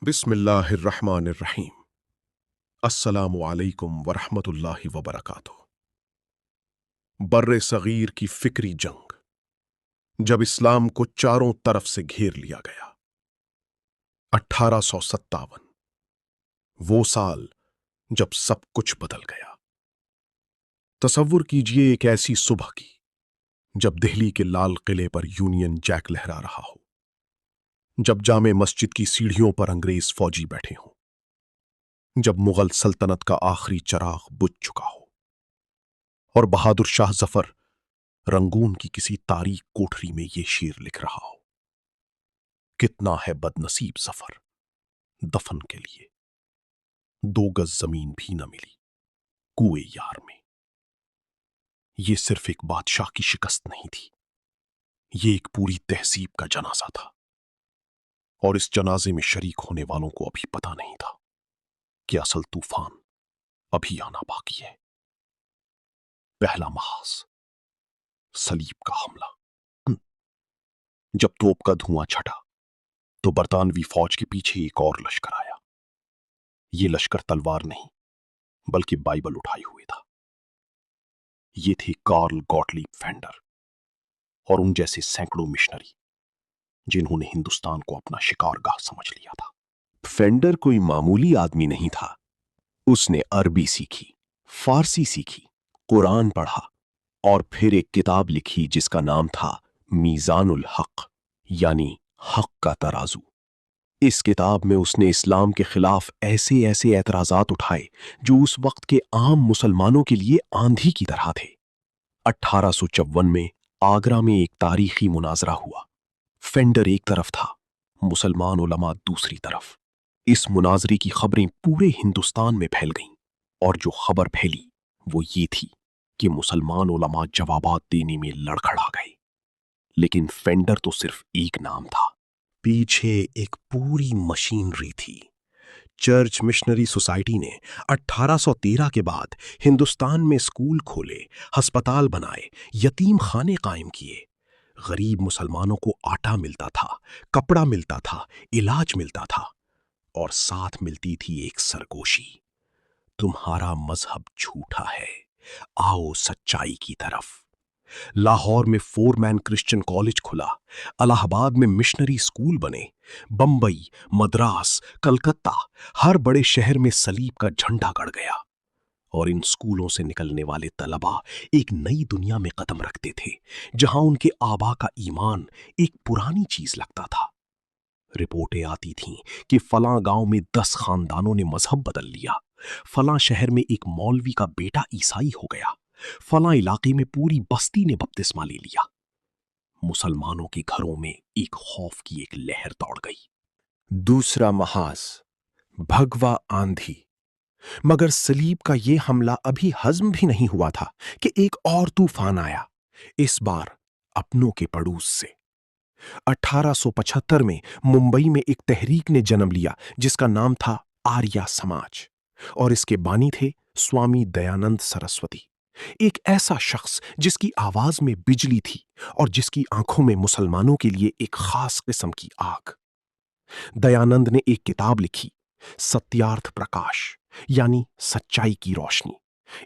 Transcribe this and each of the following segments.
बिस्मिल्लाहिर्रहमानिर्रहीम। अस्सलामु अलैकुम वरहमतुल्लाहि वबरकातुहू। बर्रे सगीर की फिक्री जंग, जब इस्लाम को चारों तरफ से घेर लिया गया। 1857, वो साल जब सब कुछ बदल गया। तसव्वुर कीजिए एक ऐसी सुबह की जब दिल्ली के लाल किले पर यूनियन जैक लहरा रहा हो, जब जामे मस्जिद की सीढ़ियों पर अंग्रेज फौजी बैठे हों, जब मुगल सल्तनत का आखिरी चराग बुझ चुका हो और बहादुर शाह जफर रंगून की किसी तारीक कोठरी में ये शेर लिख रहा हो, कितना है बदनसीब सफर दफन के लिए, 2 गज जमीन भी न मिली कुए यार में। ये सिर्फ एक बादशाह की शिकस्त नहीं थी, ये एक पूरी तहजीब का जनाजा था। और इस जनाजे में शरीक होने वालों को अभी पता नहीं था कि असल तूफान अभी आना बाकी है। पहला महाज, सलीब का हमला। जब तोप का धुआं छटा तो बरतानवी फौज के पीछे एक और लश्कर आया। ये लश्कर तलवार नहीं बल्कि बाइबल उठाए हुए था। ये थे कार्ल गॉटलीब फेंडर और उन जैसे सैकड़ों मिशनरी जिन्होंने हिंदुस्तान को अपना शिकारगाह समझ लिया था। फेंडर कोई मामूली आदमी नहीं था। उसने अरबी सीखी, फारसी सीखी, कुरान पढ़ा और फिर एक किताब लिखी जिसका नाम था मीज़ानुल हक, यानी हक का तराजू। इस किताब में उसने इस्लाम के खिलाफ ऐसे ऐसे एतराजात उठाए जो उस वक्त के आम मुसलमानों के लिए आंधी की तरह थे। 1854 में आगरा में एक तारीखी मुनाजरा हुआ। फेंडर एक तरफ था, मुसलमान उलमा दूसरी तरफ। इस मुनाजरे की खबरें पूरे हिंदुस्तान में फैल गईं और जो खबर फैली वो ये थी कि मुसलमान उलमा जवाबात देने में लड़खड़ा गए। लेकिन फेंडर तो सिर्फ एक नाम था, पीछे एक पूरी मशीनरी थी। चर्च मिशनरी सोसाइटी ने 1813 के बाद हिंदुस्तान में स्कूल खोले, अस्पताल बनाए, यतीम खाने कायम किए। गरीब मुसलमानों को आटा मिलता था, कपड़ा मिलता था, इलाज मिलता था और साथ मिलती थी एक सरगोशी, तुम्हारा मजहब झूठा है, आओ सच्चाई की तरफ। लाहौर में 4 मैन क्रिश्चियन कॉलेज खुला, इलाहाबाद में मिशनरी स्कूल बने, बंबई, मद्रास, कलकत्ता, हर बड़े शहर में सलीब का झंडा गड़ गया। और इन स्कूलों से निकलने वाले तलबा एक नई दुनिया में कदम रखते थे, जहां उनके आबा का ईमान एक पुरानी चीज लगता था। रिपोर्टें आती थीं कि फलां गांव में 10 खानदानों ने मजहब बदल लिया, फलां शहर में एक मौलवी का बेटा ईसाई हो गया, फलां इलाके में पूरी बस्ती ने बपतिस्मा ले लिया। मुसलमानों के घरों में एक खौफ की एक लहर दौड़ गई। दूसरा महाज, भगवा आंधी। मगर सलीब का ये हमला अभी हजम भी नहीं हुआ था कि एक और तूफान आया, इस बार अपनों के पड़ोस से। 1875 में मुंबई में एक तहरीक ने जन्म लिया जिसका नाम था आर्या समाज, और इसके बानी थे स्वामी दयानंद सरस्वती, एक ऐसा शख्स जिसकी आवाज में बिजली थी और जिसकी आंखों में मुसलमानों के लिए एक खास किस्म की आग। दयानंद ने एक किताब लिखी, सत्यार्थ प्रकाश, यानी सच्चाई की रोशनी।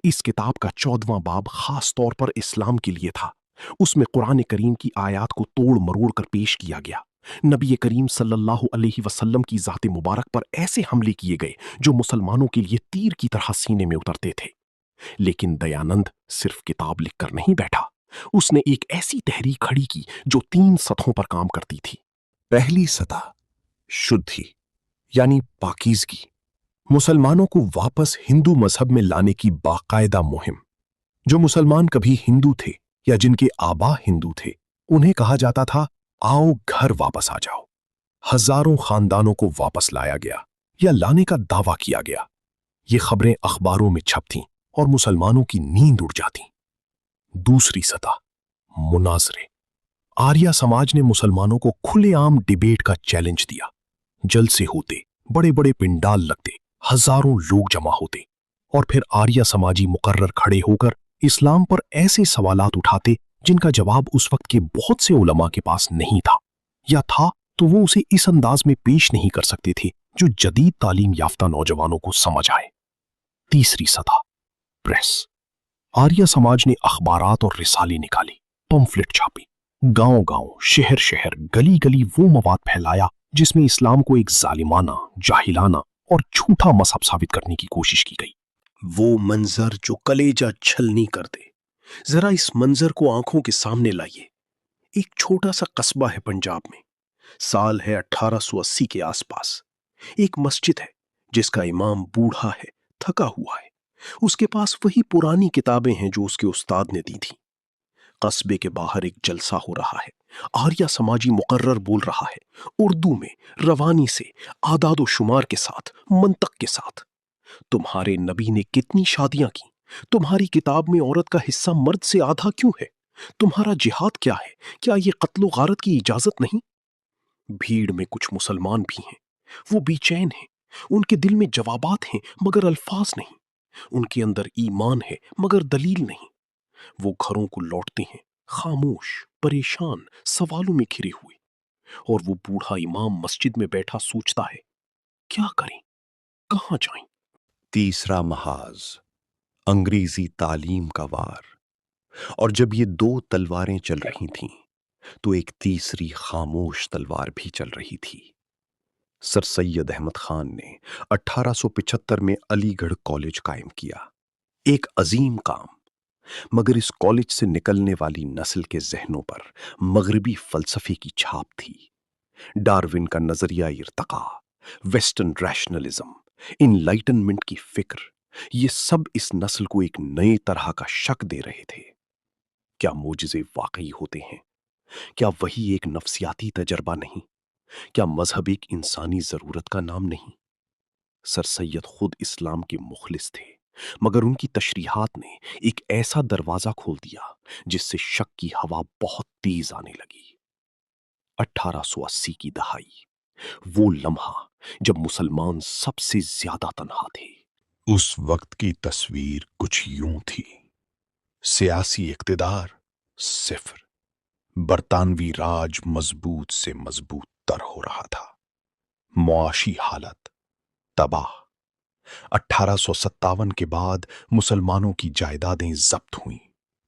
इस किताब का 14वां बाब खास तौर पर इस्लाम के लिए था। उसमें कुरान करीम की आयत को तोड़ मरोड़ कर पेश किया गया। नबी करीम सल्लल्लाहु अलैहि वसल्लम की जाते मुबारक पर ऐसे हमले किए गए जो मुसलमानों के लिए तीर की तरह सीने में उतरते थे। लेकिन दयानंद सिर्फ किताब लिखकर नहीं बैठा, उसने एक ऐसी तहरीक खड़ी की जो 3 सतहों पर काम करती थी। पहली सतह, शुद्धि यानी पाकीज़गी, मुसलमानों को वापस हिंदू मजहब में लाने की बाकायदा मुहिम। जो मुसलमान कभी हिंदू थे या जिनके आबा हिंदू थे, उन्हें कहा जाता था आओ घर वापस आ जाओ। हजारों खानदानों को वापस लाया गया या लाने का दावा किया गया। ये खबरें अखबारों में छपतीं और मुसलमानों की नींद उड़ जाती। दूसरी सतह, मुनाजरे। आर्या समाज ने मुसलमानों को खुलेआम डिबेट का चैलेंज दिया। जलसे होते, बड़े बड़े पिंडाल लगते, हजारों लोग जमा होते और फिर आर्या समाजी मुकर्रर खड़े होकर इस्लाम पर ऐसे सवालात उठाते जिनका जवाब उस वक्त के बहुत से उलमा के पास नहीं था, या था तो वो उसे इस अंदाज में पेश नहीं कर सकते थे जो जदीद तालीम याफ्ता नौजवानों को समझ आए। तीसरी सतह, प्रेस। आर्य समाज ने अखबारात और रिसाले निकाली, पंफलेट छापी, गांव-गांव, शहर-शहर, गली-गली वो मवाद फैलाया जिसमें इस्लाम को एक जालिमाना, जाहिलाना और झूठा मजहब साबित करने की कोशिश की गई। वो मंजर जो कलेजा छलनी कर दे। जरा इस मंजर को आंखों के सामने लाइए। एक छोटा सा कस्बा है पंजाब में। साल है 1880 के आसपास। एक मस्जिद है जिसका इमाम बूढ़ा है, थका हुआ है। उसके पास वही पुरानी किताबें हैं जो उसके उस्ताद ने दी थी। कस्बे के बाहर एक जलसा हो रहा है। आर्या समाजी मुकर्रर बोल रहा है, उर्दू में, रवानी से, आदाद व शुमार के साथ, मंतक के साथ। तुम्हारे नबी ने कितनी शादियां की? तुम्हारी किताब में औरत का हिस्सा मर्द से आधा क्यों है? तुम्हारा जिहाद क्या है? क्या ये कत्लो गारत की इजाजत नहीं? भीड़ में कुछ मुसलमान भी हैं। वो बेचैन हैं। उनके दिल में जवाबात हैं मगर अल्फाज नहीं। उनके अंदर ईमान है मगर दलील नहीं। वो घरों को लौटते हैं, खामोश, परेशान, सवालों में घिरे हुए। और वो बूढ़ा इमाम मस्जिद में बैठा सोचता है, क्या करें, कहां जाएं? तीसरा महाज, अंग्रेजी तालीम का वार। और जब ये दो तलवारें चल रही थीं, तो एक तीसरी खामोश तलवार भी चल रही थी। सर सैयद अहमद खान ने 1875 में अलीगढ़ कॉलेज कायम किया। एक अजीम काम, मगर इस कॉलेज से निकलने वाली नस्ल के जहनों पर मगरबी फलसफे की छाप थी। डार्विन का नजरिया इर्तका, वेस्टर्न रैशनलिज्म, इनलाइटनमेंट की फिक्र, ये सब इस नस्ल को एक नए तरह का शक दे रहे थे। क्या मोजिज़े वाकई होते हैं? क्या वही एक नफ्सियाती तजर्बा नहीं? क्या मजहब एक इंसानी जरूरत का नाम नहीं? सर सैयद खुद इस्लाम के मुखलिस थे, मगर उनकी तशरीहात ने एक ऐसा दरवाजा खोल दिया जिससे शक की हवा बहुत तेज आने लगी। 1880 की दहाई, वो लम्हा जब मुसलमान सबसे ज्यादा तन्हा थे। उस वक्त की तस्वीर कुछ यूं थी। सियासी इक्तिदार सिफर, बरतानवी राज मजबूत से मजबूत तर हो रहा था। मुआशी हालत तबाह। 1857 के बाद मुसलमानों की जायदादें जब्त हुईं,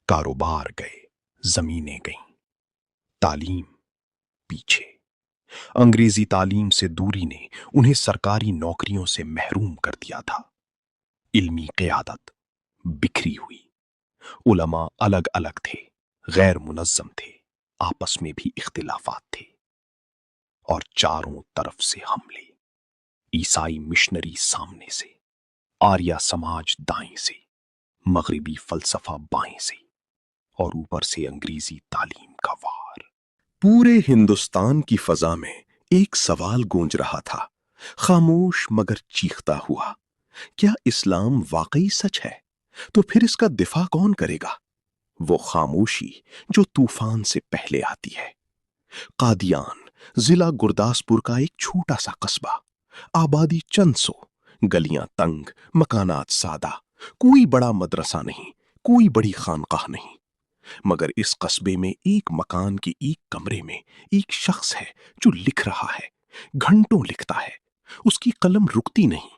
कारोबार गए, जमीनें गईं, तालीम पीछे। अंग्रेजी तालीम से दूरी ने उन्हें सरकारी नौकरियों से महरूम कर दिया था। इल्मी क़ियादत बिखरी हुई। उलमा अलग अलग थे, गैर मुनज़्ज़म थे, आपस में भी इख्तिलाफात थे। और चारों तरफ से हमले। ईसाई मिशनरी सामने से, आर्या समाज दाएं से, मगरिबी फलसफा बाएं से, और ऊपर से अंग्रेजी तालीम का वार। पूरे हिंदुस्तान की फजा में एक सवाल गूंज रहा था, खामोश मगर चीखता हुआ, क्या इस्लाम वाकई सच है? तो फिर इसका दिफा कौन करेगा? वो खामोशी जो तूफान से पहले आती है। कादियान, जिला गुरदासपुर का एक छोटा सा कस्बा, आबादी चंद सौ, गलियां तंग, मकानात सादा, कोई बड़ा मदरसा नहीं, कोई बड़ी खानकाह नहीं। मगर इस कस्बे में एक मकान के एक कमरे में एक शख्स है जो लिख रहा है, घंटों लिखता है। उसकी कलम रुकती नहीं।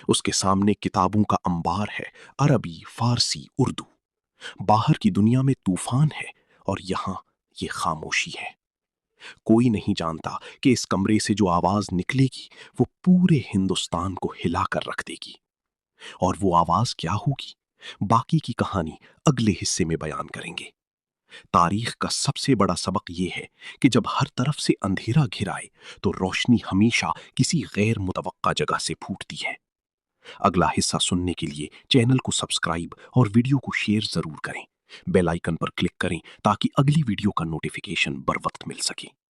उसके सामने किताबों का अंबार है, अरबी, फारसी, उर्दू। बाहर की दुनिया में तूफान है और यहां ये खामोशी है। कोई नहीं जानता कि इस कमरे से जो आवाज निकलेगी वो पूरे हिंदुस्तान को हिला कर रख देगी। और वो आवाज क्या होगी, बाकी की कहानी अगले हिस्से में बयान करेंगे। तारीख का सबसे बड़ा सबक ये है कि जब हर तरफ से अंधेरा घिराए तो रोशनी हमेशा किसी गैर मुतवक्का जगह से फूटती है। अगला हिस्सा सुनने के लिए चैनल को सब्सक्राइब और वीडियो को शेयर जरूर करें। बेल आइकन पर क्लिक करें ताकि अगली वीडियो का नोटिफिकेशन बर वक्त मिल सके।